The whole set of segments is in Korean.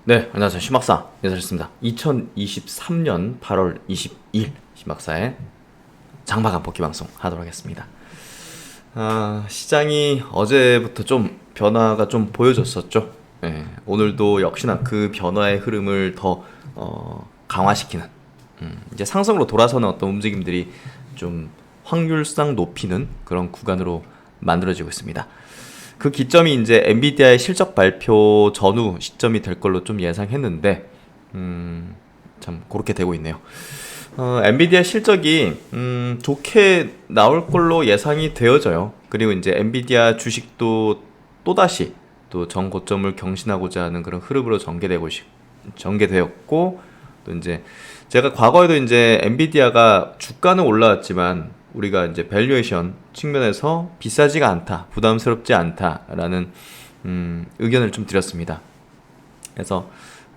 네, 안녕하세요. 심박사 인사드렸습니다. 2023년 8월 22일 심박사의 장마감 복귀 방송 하도록 하겠습니다. 시장이 어제부터 좀 변화가 좀 보여졌었죠. 네, 오늘도 역시나 그 변화의 흐름을 더 강화시키는 이제 상승으로 돌아서는 어떤 움직임들이 좀 확률상 높이는 그런 구간으로 만들어지고 있습니다. 그 기점이 이제 엔비디아의 실적 발표 전후 시점이 될 걸로 좀 예상했는데 참 그렇게 되고 있네요. 엔비디아 실적이 좋게 나올 걸로 예상이 되어져요. 그리고 이제 엔비디아 주식도 또다시 또 전고점을 경신하고자 하는 그런 흐름으로 전개되었고, 또 이제 제가 과거에도 이제 엔비디아가 주가는 올라왔지만 우리가 이제 밸류에이션 측면에서 비싸지가 않다, 부담스럽지 않다라는 의견을 좀 드렸습니다. 그래서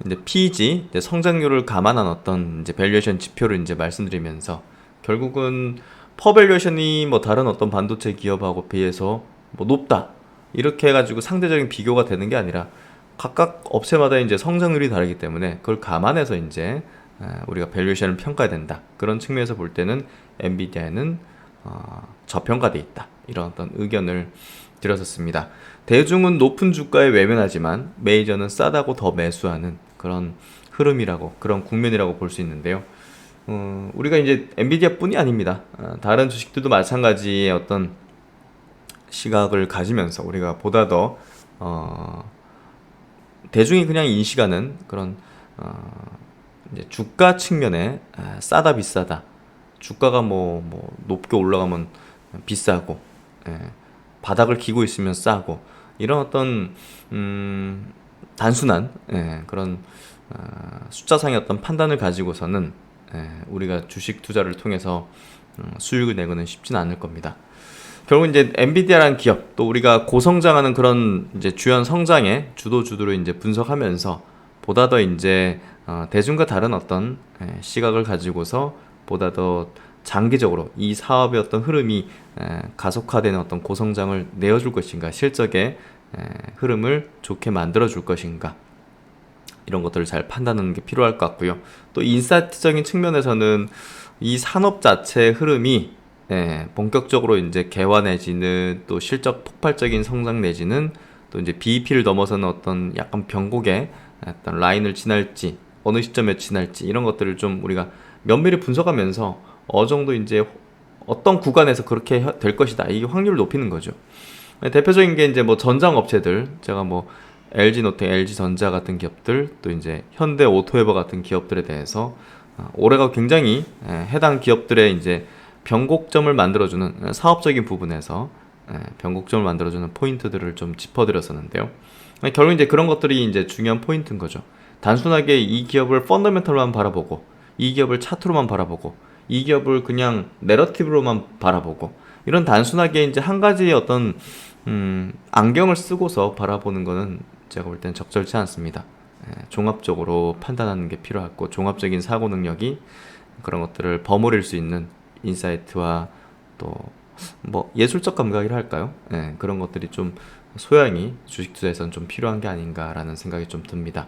이제 PEG, 이제 성장률을 감안한 어떤 이제 밸류에이션 지표를 이제 말씀드리면서, 결국은 퍼밸류에이션이 뭐 다른 어떤 반도체 기업하고 비해서 뭐 높다 이렇게 해가지고 상대적인 비교가 되는 게 아니라 각각 업체마다 이제 성장률이 다르기 때문에 그걸 감안해서 이제 우리가 밸류에이션을 평가해야 된다. 그런 측면에서 볼 때는 엔비디아는 저평가돼 있다, 이런 어떤 의견을 드렸었습니다. 대중은 높은 주가에 외면하지만 메이저는 싸다고 더 매수하는 그런 흐름이라고, 그런 국면이라고 볼 수 있는데요. 우리가 이제 엔비디아뿐이 아닙니다. 다른 주식들도 마찬가지의 어떤 시각을 가지면서 우리가 보다 더 대중이 그냥 인식하는 그런 이제 주가 측면에 싸다 비싸다, 주가가 뭐 높게 올라가면 비싸고, 바닥을 기고 있으면 싸고, 이런 어떤 단순한 그런 숫자상의 어떤 판단을 가지고서는 우리가 주식 투자를 통해서 수익을 내고는 쉽지는 않을 겁니다. 결국 이제 엔비디아라는 기업, 또 우리가 고성장하는 그런 이제 주연 성장의 주도주들을 이제 분석하면서 보다 더 이제 대중과 다른 어떤 시각을 가지고서 보다 더 장기적으로 이 사업의 어떤 흐름이 가속화되는 어떤 고성장을 내어줄 것인가, 실적의 흐름을 좋게 만들어줄 것인가, 이런 것들을 잘 판단하는 게 필요할 것 같고요. 또 인사이트적인 측면에서는 이 산업 자체의 흐름이 본격적으로 이제 개화 내지는 또 실적 폭발적인 성장 내지는 또 이제 BEP를 넘어서는 어떤 약간 변곡의 어떤 라인을 지날지, 어느 시점에 지날지, 이런 것들을 좀 우리가 면밀히 분석하면서 어느 정도 이제 어떤 구간에서 그렇게 될 것이다, 이게 확률을 높이는 거죠. 대표적인 게 이제 뭐 전장 업체들, 제가 뭐 LG노텍, LG전자 같은 기업들, 또 이제 현대 오토웨버 같은 기업들에 대해서 올해가 굉장히 해당 기업들의 이제 변곡점을 만들어주는 사업적인 부분에서 변곡점을 만들어주는 포인트들을 좀 짚어드렸었는데요. 결국 이제 그런 것들이 이제 중요한 포인트인 거죠. 단순하게 이 기업을 펀더멘털로만 바라보고, 이 기업을 차트로만 바라보고, 이 기업을 그냥 내러티브로만 바라보고, 이런 단순하게 이제 한 가지의 어떤 안경을 쓰고서 바라보는 거는 제가 볼 땐 적절치 않습니다. 종합적으로 판단하는 게 필요하고, 종합적인 사고 능력이 그런 것들을 버무릴 수 있는 인사이트와 또 뭐 예술적 감각이라 할까요? 그런 것들이 좀 소양이 주식 투자에서는 좀 필요한 게 아닌가라는 생각이 좀 듭니다.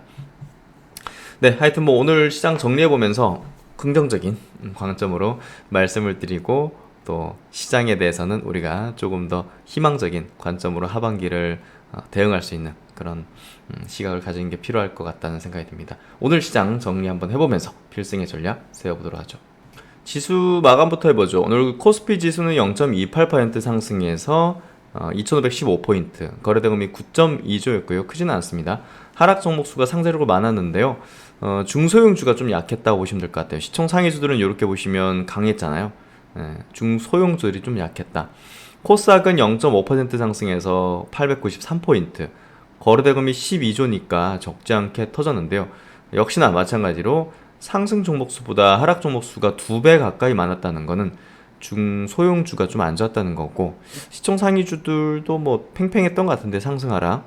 네, 하여튼 뭐 오늘 시장 정리해보면서 긍정적인 관점으로 말씀을 드리고, 또 시장에 대해서는 우리가 조금 더 희망적인 관점으로 하반기를 대응할 수 있는 그런 시각을 가지는 게 필요할 것 같다는 생각이 듭니다. 오늘 시장 정리 한번 해보면서 필승의 전략 세워보도록 하죠. 지수 마감부터 해보죠. 오늘 코스피 지수는 0.28% 상승해서 2515포인트, 거래대금이 9.2조였고요. 크지는 않습니다. 하락 종목수가 상대적으로 많았는데요. 중소형주가 좀 약했다고 보시면 될 것 같아요. 시총 상위주들은 이렇게 보시면 강했잖아요. 중소형주들이 좀 약했다. 코스닥은 0.5% 상승해서 893포인트, 거래대금이 12조니까 적지 않게 터졌는데요. 역시나 마찬가지로 상승 종목수보다 하락 종목수가 2배 가까이 많았다는 거는 중소형주가 좀 안 좋았다는 거고, 시총 상위주들도 뭐 팽팽했던 것 같은데 상승하라.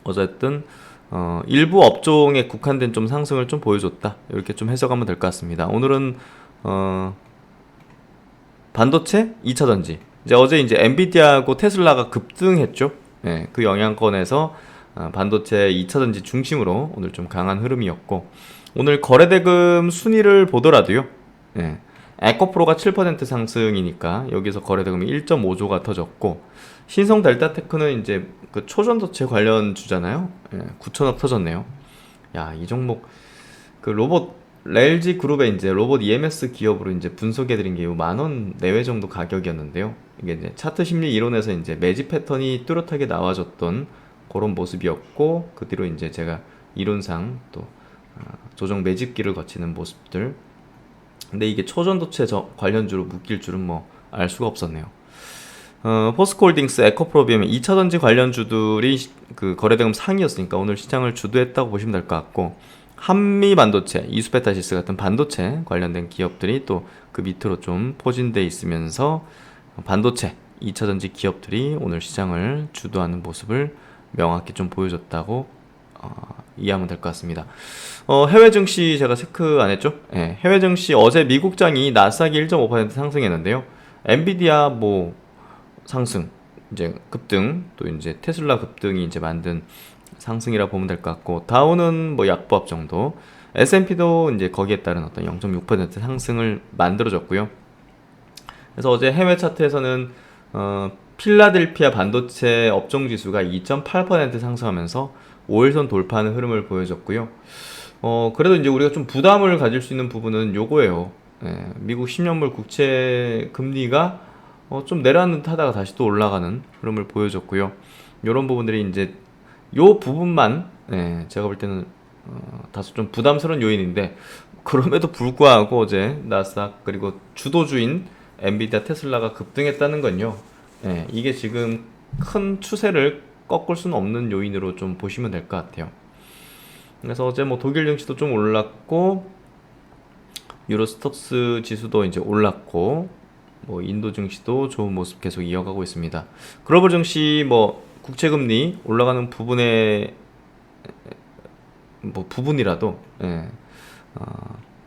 어쨌든 일부 업종에 국한된 좀 상승을 좀 보여줬다, 이렇게 좀 해석하면 될 것 같습니다. 오늘은 반도체, 2차전지, 이제 어제 이제 엔비디아하고 테슬라가 급등했죠. 그 영향권에서 반도체 2차전지 중심으로 오늘 좀 강한 흐름이었고, 오늘 거래대금 순위를 보더라도요. 예, 에코프로가 7% 상승이니까 여기서 거래대금이 1.5조가 터졌고, 신성 델타테크는 이제 그 초전도체 관련 주잖아요. 예, 9천억 터졌네요. 야, 이 종목 그 로봇 LG 그룹의 이제 로봇 EMS 기업으로 이제 분석해드린 게 10,000원 내외 정도 가격이었는데요. 이게 이제 차트 심리 이론에서 이제 매집 패턴이 뚜렷하게 나와줬던 그런 모습이었고, 그 뒤로 이제 제가 이론상 또 조정 매집기를 거치는 모습들. 근데 이게 초전도체 관련주로 묶일 줄은 뭐 알 수가 없었네요. 포스코홀딩스, 에코프로비움 2차전지 관련주들이 그 거래대금 상이었으니까 오늘 시장을 주도했다고 보시면 될 것 같고, 한미반도체, 이수페타시스 같은 반도체 관련된 기업들이 또 그 밑으로 좀 포진돼 있으면서 반도체, 2차전지 기업들이 오늘 시장을 주도하는 모습을 명확히 좀 보여줬다고 이해하면 될 것 같습니다. 해외 증시 제가 체크 안 했죠? 네, 해외 증시 어제 미국장이 나스닥이 1.5% 상승했는데요. 엔비디아 뭐 상승, 이제 급등, 또 이제 테슬라 급등이 이제 만든 상승이라 보면 될 것 같고, 다우는 뭐 약보합 정도, S&P도 이제 거기에 따른 어떤 0.6% 상승을 만들어줬고요. 그래서 어제 해외 차트에서는 필라델피아 반도체 업종 지수가 2.8% 상승하면서 5일선 돌파하는 흐름을 보여줬고요. 그래도 이제 우리가 좀 부담을 가질 수 있는 부분은 요거예요. 예, 미국 10년물 국채 금리가 좀 내려앉는 듯 하다가 다시 또 올라가는 흐름을 보여줬고요. 이런 부분들이 이제 요 부분만 제가 볼 때는 다소 좀 부담스러운 요인인데, 그럼에도 불구하고 어제 나스닥 그리고 주도주인 엔비디아, 테슬라가 급등했다는 건요, 이게 지금 큰 추세를 꺾을 수는 없는 요인으로 좀 보시면 될 것 같아요. 그래서 어제 뭐 독일 증시도 좀 올랐고, 유로스톡스 지수도 이제 올랐고, 뭐 인도 증시도 좋은 모습 계속 이어가고 있습니다. 글로벌 증시 뭐 국채금리 올라가는 부분에 뭐 부분이라도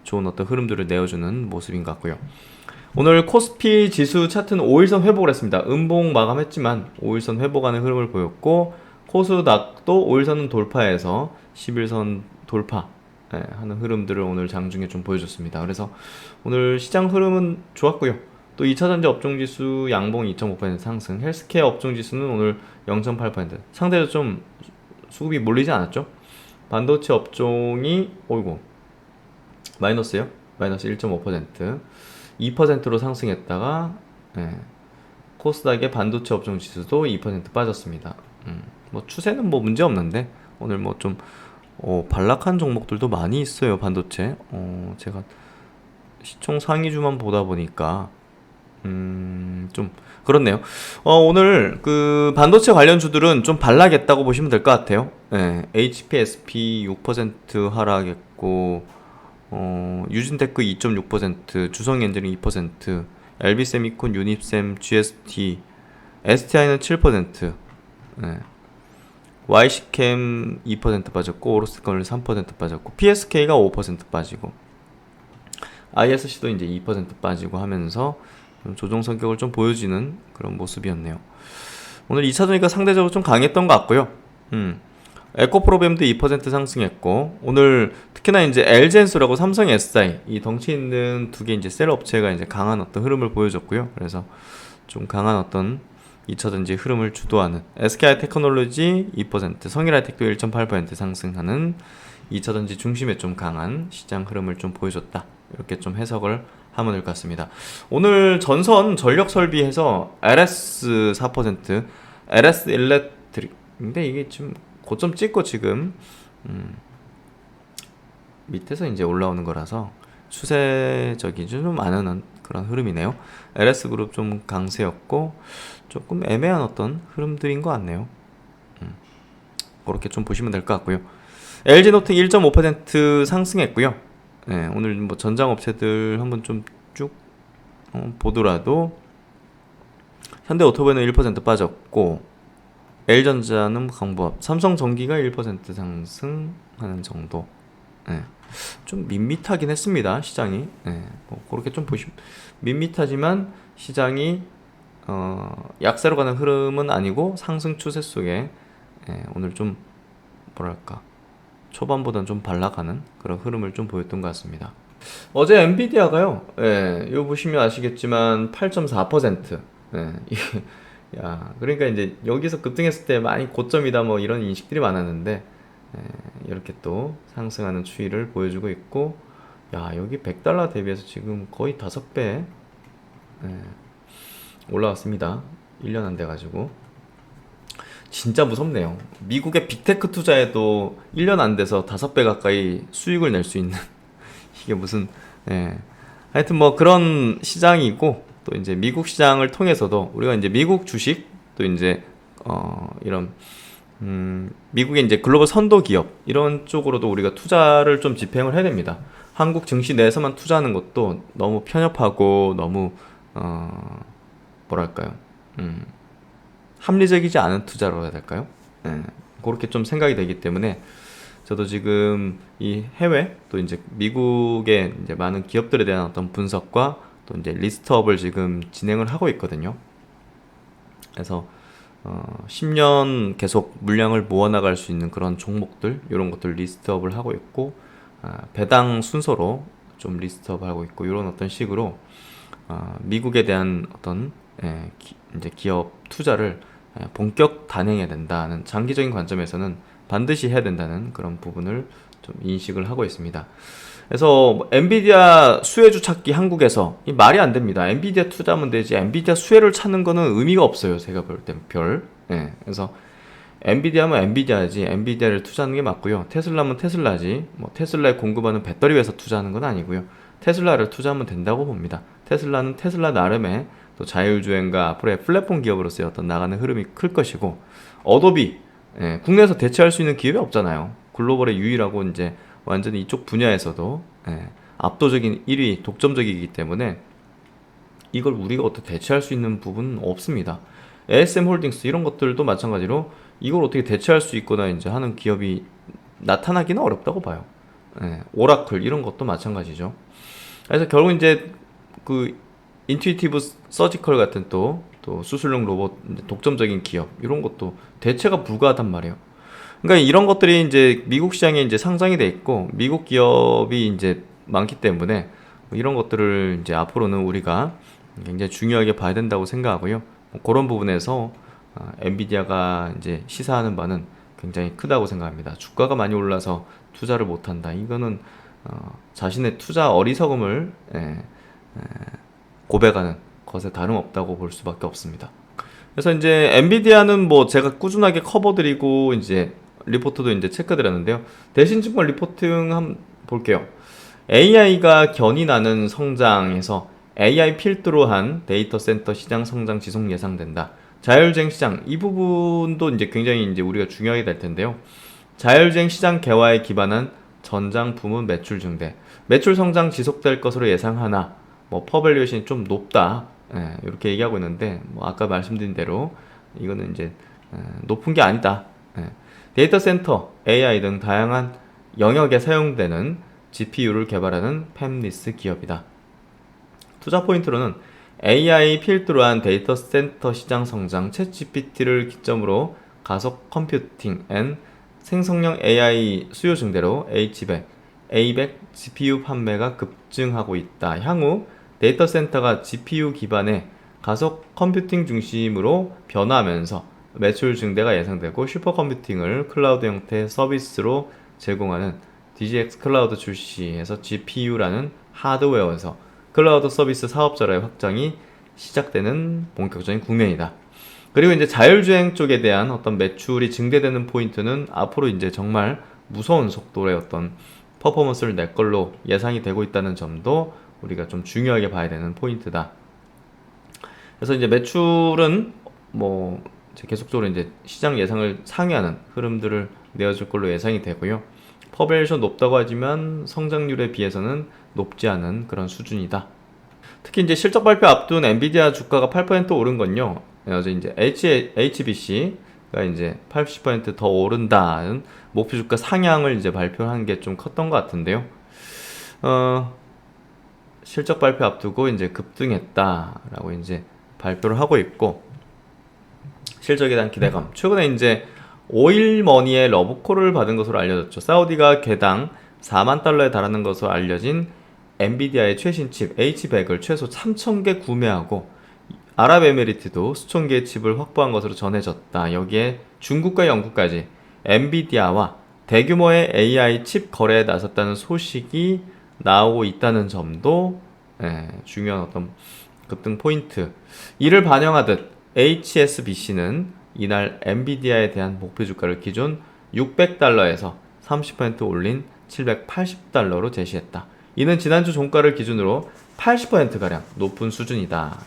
좋은 어떤 흐름들을 내어주는 모습인 것 같고요. 오늘 코스피 지수 차트는 5일선 회복을 했습니다. 음봉 마감했지만 5일선 회복하는 흐름을 보였고, 코스닥도 5일선은 돌파해서 11선 돌파 하는 흐름들을 오늘 장중에 좀 보여줬습니다. 그래서 오늘 시장 흐름은 좋았고요. 또 2차전지 업종지수 양봉 2.5% 상승, 헬스케어 업종지수는 오늘 0.8%, 상대적으로 좀 수급이 몰리지 않았죠. 반도체 업종이 마이너스요? 마이너스 1.5%, 2%로 상승했다가 코스닥의 반도체 업종 지수도 2% 빠졌습니다. 뭐 추세는 뭐 문제 없는데 오늘 뭐 좀 반락한 종목들도 많이 있어요. 반도체. 제가 시총 상위주만 보다 보니까 좀 그렇네요. 오늘 그 반도체 관련주들은 좀 반락했다고 보시면 될 것 같아요. HPSP 6% 하락했고, 유진테크 2.6%, 주성엔지닝 2%, LB세미콘, 유니셈, GST, STI는 7%, YC캠 2% 빠졌고, 오로스건을 3% 빠졌고, PSK가 5% 빠지고, ISC도 이제 2% 빠지고 하면서 조정 성격을 좀 보여주는 그런 모습이었네요. 오늘 2차전이가 상대적으로 좀 강했던 것 같고요. 에코프로비움도 2% 상승했고, 오늘 특히나 이제 LG엔솔하고 삼성 SI 이 덩치 있는 두 개 이제 셀 업체가 이제 강한 어떤 흐름을 보여줬고요. 그래서 좀 강한 어떤 2차전지 흐름을 주도하는 SKI 테크놀로지 2%, 성일하이텍도 1.8% 상승하는 2차전지 중심에 좀 강한 시장 흐름을 좀 보여줬다. 이렇게 좀 해석을 하면 될 것 같습니다. 오늘 전선 전력 설비해서 LS 4%, LS 일렉트릭. 근데 이게 지금 고점 찍고 지금 밑에서 이제 올라오는 거라서 추세적이지 좀 않은 그런 흐름이네요. LS 그룹 좀 강세였고 조금 애매한 어떤 흐름들인 것 같네요. 그렇게 좀 보시면 될 것 같고요. LG 노팅 1.5% 상승했고요. 오늘 뭐 전장 업체들 한번 좀 쭉 보더라도 현대 오토바이는 1% 빠졌고, L전자는 강보합, 삼성전기가 1% 상승하는 정도. 좀 밋밋하긴 했습니다, 시장이. 뭐 그렇게 좀 보시면 밋밋하지만 시장이 약세로 가는 흐름은 아니고 상승 추세 속에 오늘 좀 뭐랄까 초반보다는 좀 발락하는 그런 흐름을 좀 보였던 것 같습니다. 어제 엔비디아가요, 예, 이거 보시면 아시겠지만 8.4%. 예, 야, 그러니까 이제 여기서 급등했을 때 많이 고점이다 뭐 이런 인식들이 많았는데, 예, 이렇게 또 상승하는 추이를 보여주고 있고, 야, 여기 100달러 대비해서 지금 거의 5배 올라왔습니다. 1년 안 돼가지고. 진짜 무섭네요. 미국의 빅테크 투자에도 1년 안 돼서 5배 가까이 수익을 낼 수 있는 이게 무슨, 예. 하여튼 뭐 그런 시장이고, 또 이제 미국 시장을 통해서도 우리가 이제 미국 주식, 또 이제 이런 미국의 이제 글로벌 선도 기업 이런 쪽으로도 우리가 투자를 좀 집행을 해야 됩니다. 한국 증시 내에서만 투자하는 것도 너무 편협하고 너무 뭐랄까요? 합리적이지 않은 투자로 해야 될까요? 예, 그렇게 좀 생각이 되기 때문에 저도 지금 이 해외 또 이제 미국의 이제 많은 기업들에 대한 어떤 분석과 또 이제 리스트업을 지금 진행을 하고 있거든요. 그래서 10년 계속 물량을 모아나갈 수 있는 그런 종목들 이런 것들 리스트업을 하고 있고, 배당 순서로 좀 리스트업 하고 있고, 이런 어떤 식으로 미국에 대한 어떤 이제 기업 투자를 본격 단행해야 된다는 장기적인 관점에서는 반드시 해야 된다는 그런 부분을 좀 인식을 하고 있습니다. 그래서 뭐 엔비디아 수혜주 찾기 한국에서 이 말이 안 됩니다. 엔비디아 투자하면 되지 엔비디아 수혜를 찾는 거는 의미가 없어요. 제가 볼 땐 별. 예. 그래서 엔비디아면 엔비디아지 엔비디아를 투자하는 게 맞고요. 테슬라면 테슬라지 뭐 테슬라에 공급하는 배터리 회사 투자하는 건 아니고요. 테슬라를 투자하면 된다고 봅니다. 테슬라는 테슬라 나름의 또 자율주행과 앞으로의 플랫폼 기업으로서의 어떤 나가는 흐름이 클 것이고, 어도비, 예, 국내에서 대체할 수 있는 기업이 없잖아요. 글로벌의 유일하고 이제 완전히 이쪽 분야에서도 압도적인 1위, 독점적이기 때문에 이걸 우리가 어떻게 대체할 수 있는 부분은 없습니다. ASM 홀딩스 이런 것들도 마찬가지로 이걸 어떻게 대체할 수 있거나 이제 하는 기업이 나타나기는 어렵다고 봐요. 오라클 이런 것도 마찬가지죠. 그래서 결국 이제 그 인투이티브 서지컬 같은 또 수술용 로봇 독점적인 기업 이런 것도 대체가 불가하단 말이에요. 그러니까 이런 것들이 이제 미국 시장에 이제 상장이 돼 있고 미국 기업이 이제 많기 때문에 이런 것들을 이제 앞으로는 우리가 굉장히 중요하게 봐야 된다고 생각하고요. 그런 부분에서 엔비디아가 이제 시사하는 바는 굉장히 크다고 생각합니다. 주가가 많이 올라서 투자를 못한다. 이거는 자신의 투자 어리석음을 고백하는 것에 다름없다고 볼 수밖에 없습니다. 그래서 이제 엔비디아는 뭐 제가 꾸준하게 커버드리고 이제 리포트도 이제 체크드렸는데요. 대신증권 리포트 한번 볼게요. AI가 견인하는 성장에서 AI 필두로 한 데이터 센터 시장 성장 지속 예상된다. 자율주행 시장 이 부분도 이제 굉장히 이제 우리가 중요하게 될 텐데요. 자율주행 시장 개화에 기반한 전장 부문 매출 증대, 매출 성장 지속될 것으로 예상하나 뭐 퍼밸류에이션이 좀 높다. 이렇게 얘기하고 있는데 뭐 아까 말씀드린 대로 이거는 이제 높은 게 아니다. 데이터 센터, AI 등 다양한 영역에 사용되는 GPU를 개발하는 팹리스 기업이다. 투자 포인트로는 AI 필두로 한 데이터 센터 시장 성장, 챗GPT를 기점으로 가속 컴퓨팅 앤 생성형 AI 수요 증대로 H100, A100 GPU 판매가 급증하고 있다. 향후 데이터 센터가 GPU 기반의 가속 컴퓨팅 중심으로 변화하면서 매출 증대가 예상되고 슈퍼컴퓨팅을 클라우드 형태의 서비스로 제공하는 DGX 클라우드 출시해서 GPU라는 하드웨어에서 클라우드 서비스 사업자로의 확장이 시작되는 본격적인 국면이다. 그리고 이제 자율주행 쪽에 대한 어떤 매출이 증대되는 포인트는 앞으로 이제 정말 무서운 속도의 어떤 퍼포먼스를 낼 걸로 예상이 되고 있다는 점도 우리가 좀 중요하게 봐야 되는 포인트다. 그래서 이제 매출은 뭐 이제 계속적으로 이제 시장 예상을 상회하는 흐름들을 내어줄 걸로 예상이 되고요. 퍼밸류에이션 높다고 하지만 성장률에 비해서는 높지 않은 그런 수준이다. 특히 이제 실적 발표 앞둔 엔비디아 주가가 8% 오른 건요. 어제 이제 HBC가 이제 80%더 오른다는 목표 주가 상향을 이제 발표한 게 좀 컸던 것 같은데요. 실적 발표 앞두고 이제 급등했다라고 이제 발표를 하고 있고, 실적에 대한 기대감. 최근에 이제 오일머니의 러브콜을 받은 것으로 알려졌죠. 사우디가 개당 4만 달러에 달하는 것으로 알려진 엔비디아의 최신 칩 H100을 최소 3,000개 구매하고 아랍에미리트도 수천 개의 칩을 확보한 것으로 전해졌다. 여기에 중국과 영국까지 엔비디아와 대규모의 AI 칩 거래에 나섰다는 소식이 나오고 있다는 점도 중요한 어떤 급등 포인트. 이를 반영하듯 HSBC는 이날 엔비디아에 대한 목표 주가를 기존 600달러에서 30% 올린 780달러로 제시했다. 이는 지난주 종가를 기준으로 80%가량 높은 수준이다.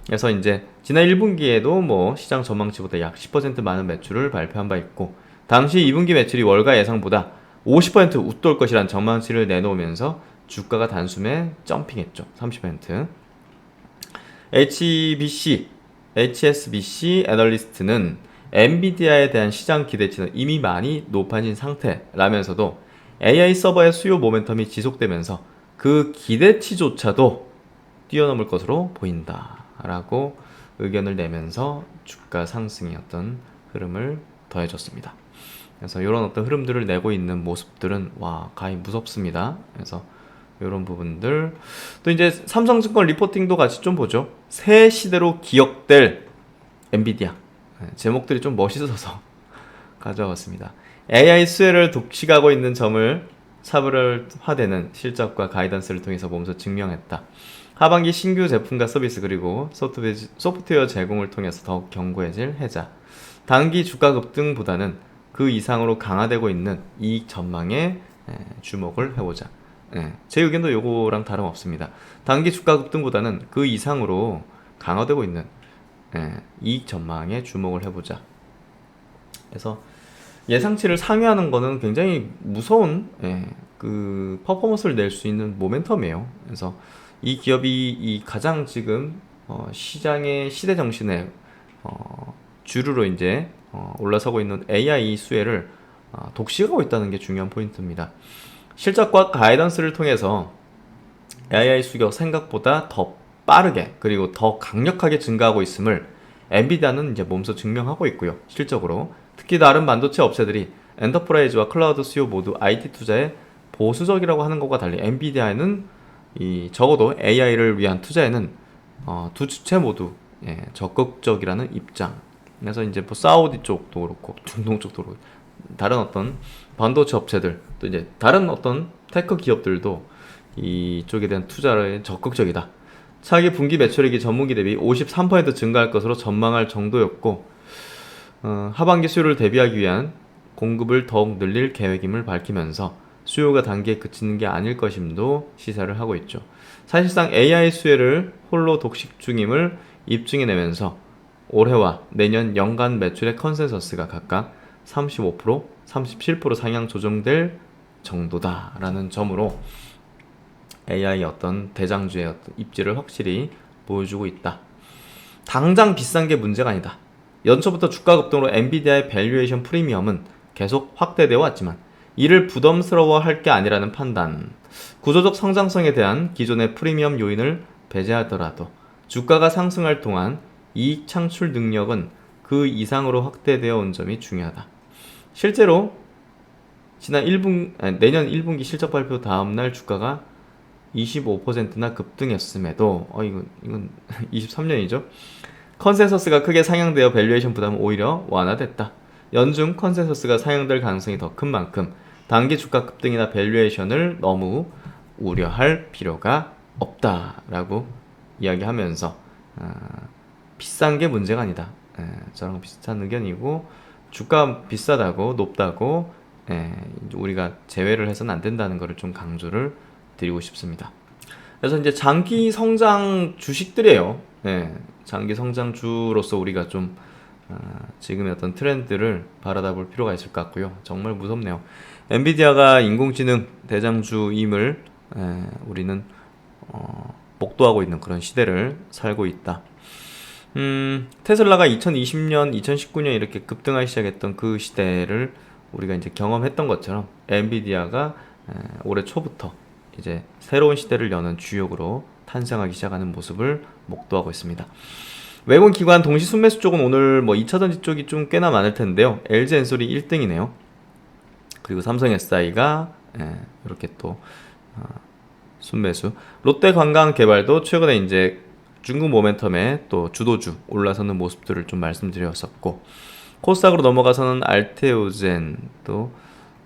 그래서 이제 지난 1분기에도 뭐 시장 전망치보다 약 10% 많은 매출을 발표한 바 있고, 당시 2분기 매출이 월가 예상보다 50% 웃돌 것이란 전망치를 내놓으면서 주가가 단숨에 점핑했죠. 30%. HSBC 애널리스트는 엔비디아에 대한 시장 기대치는 이미 많이 높아진 상태라면서도 AI 서버의 수요 모멘텀이 지속되면서 그 기대치조차도 뛰어넘을 것으로 보인다 라고 의견을 내면서 주가 상승의 어떤 흐름을 더해줬습니다. 그래서 이런 어떤 흐름들을 내고 있는 모습들은 와 가히 무섭습니다. 그래서 이런 부분들, 또 이제 삼성증권 리포팅도 같이 좀 보죠. 새 시대로 기억될 엔비디아, 제목들이 좀 멋있어서 가져왔습니다. AI 수혜를 독식하고 있는 점을 차별화되는 실적과 가이던스를 통해서 몸소 증명했다. 하반기 신규 제품과 서비스 그리고 소프트웨어 제공을 통해서 더욱 견고해질 해자. 단기 주가 급등보다는 그 이상으로 강화되고 있는 이익 전망에 주목을 해보자. 제 의견도 요거랑 다름없습니다. 단기 주가 급등보다는 그 이상으로 강화되고 있는 이익 전망에 주목을 해보자. 그래서 예상치를 상회하는 거는 굉장히 무서운 그 퍼포먼스를 낼 수 있는 모멘텀이에요. 그래서 이 기업이 이 가장 지금 시장의 시대 정신에 주류로 이제 올라서고 있는 AI 수혜를 독식하고 있다는 게 중요한 포인트입니다. 실적과 가이던스를 통해서 AI 수요가 생각보다 더 빠르게 그리고 더 강력하게 증가하고 있음을 엔비디아는 이제 몸소 증명하고 있고요. 실적으로 특히 다른 반도체 업체들이 엔터프라이즈와 클라우드 수요 모두 IT 투자에 보수적이라고 하는 것과 달리 엔비디아에는 적어도 AI를 위한 투자에는 두 주체 모두 적극적이라는 입장. 그래서 이제 뭐 사우디 쪽도 그렇고 중동 쪽도 그렇고 다른 어떤 반도체 업체들 또 이제 다른 어떤 테크 기업들도 이쪽에 대한 투자에 적극적이다. 차기 분기 매출액이 전분기 대비 53% 증가할 것으로 전망할 정도였고 하반기 수요를 대비하기 위한 공급을 더욱 늘릴 계획임을 밝히면서 수요가 단기에 그치는 게 아닐 것임도 시사를 하고 있죠. 사실상 AI 수혜를 홀로 독식 중임을 입증해내면서 올해와 내년 연간 매출의 컨센서스가 각각 35%, 37% 상향 조정될 정도다라는 점으로 AI 어떤 대장주의 어떤 입지를 확실히 보여주고 있다. 당장 비싼 게 문제가 아니다. 연초부터 주가 급등으로 엔비디아의 밸류에이션 프리미엄은 계속 확대되어 왔지만 이를 부담스러워할 게 아니라는 판단. 구조적 성장성에 대한 기존의 프리미엄 요인을 배제하더라도 주가가 상승할 동안 이익 창출 능력은 그 이상으로 확대되어 온 점이 중요하다. 실제로 내년 1분기 실적 발표 다음날 주가가 25%나 급등했음에도 이건 23년이죠. 컨센서스가 크게 상향되어 밸류에이션 부담은 오히려 완화됐다. 연중 컨센서스가 상향될 가능성이 더 큰 만큼 단기 주가 급등이나 밸류에이션을 너무 우려할 필요가 없다라고 이야기하면서 비싼 게 문제가 아니다. 저랑 비슷한 의견이고 주가 비싸다고 높다고 우리가 제외를 해서는 안 된다는 것을 좀 강조를 드리고 싶습니다. 그래서 이제 장기 성장 주식들이에요. 장기 성장주로서 우리가 좀 지금의 어떤 트렌드를 바라다 볼 필요가 있을 것 같고요. 정말 무섭네요. 엔비디아가 인공지능 대장주임을 우리는 목도하고 있는 그런 시대를 살고 있다. 테슬라가 2020년, 2019년 이렇게 급등하기 시작했던 그 시대를 우리가 이제 경험했던 것처럼 엔비디아가 올해 초부터 이제 새로운 시대를 여는 주역으로 탄생하기 시작하는 모습을 목도하고 있습니다. 외국인 기관 동시 순매수 쪽은 오늘 뭐 2차전지 쪽이 좀 꽤나 많을 텐데요. LG엔솔이 1등이네요. 그리고 삼성 SI가 이렇게 또 순매수. 롯데관광개발도 최근에 이제 중국 모멘텀에 또 주도주 올라서는 모습들을 좀 말씀드렸었고, 코스닥으로 넘어가서는 알테오젠, 또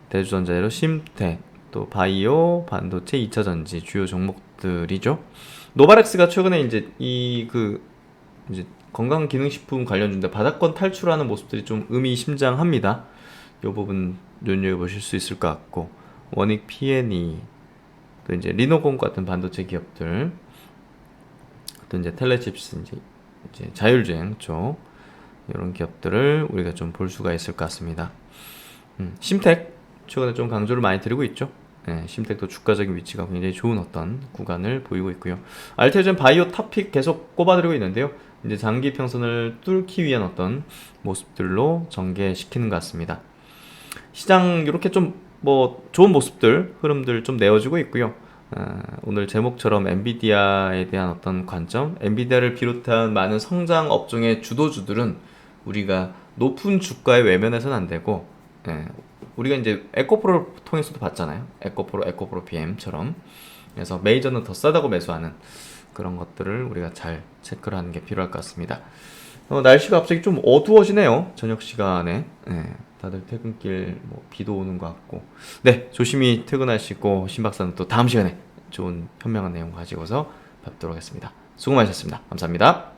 대주전자재료, 심텍, 또 바이오, 반도체, 2차전지 주요 종목들이죠. 노바렉스가 최근에 이제 이제 건강기능식품 관련주인데 바닥권 탈출하는 모습들이 좀 의미심장합니다. 이 부분 눈여겨보실 수 있을 것 같고, 원익 P&E, 또 이제 리노공 같은 반도체 기업들, 또 이제 텔레칩스, 이제 자율주행 쪽 이런 기업들을 우리가 좀 볼 수가 있을 것 같습니다. 심텍 최근에 좀 강조를 많이 드리고 있죠. 심텍도 주가적인 위치가 굉장히 좋은 어떤 구간을 보이고 있고요. 알테오젠 바이오 탑픽 계속 꼽아드리고 있는데요. 이제 장기 평선을 뚫기 위한 어떤 모습들로 전개시키는 것 같습니다. 시장 이렇게 좀 뭐 좋은 모습들, 흐름들 좀 내어주고 있고요. 오늘 제목처럼 엔비디아에 대한 어떤 관점, 엔비디아를 비롯한 많은 성장 업종의 주도주들은 우리가 높은 주가에 외면해서는 안 되고, 우리가 이제 에코프로를 통해서도 봤잖아요. 에코프로 BM처럼. 그래서 메이저는 더 싸다고 매수하는 그런 것들을 우리가 잘 체크를 하는 게 필요할 것 같습니다. 날씨가 갑자기 좀 어두워지네요. 저녁 시간에. 다들 퇴근길 뭐 비도 오는 것 같고. 네, 조심히 퇴근하시고 신 박사는 또 다음 시간에 좋은 현명한 내용 가지고서 뵙도록 하겠습니다. 수고 많으셨습니다. 감사합니다.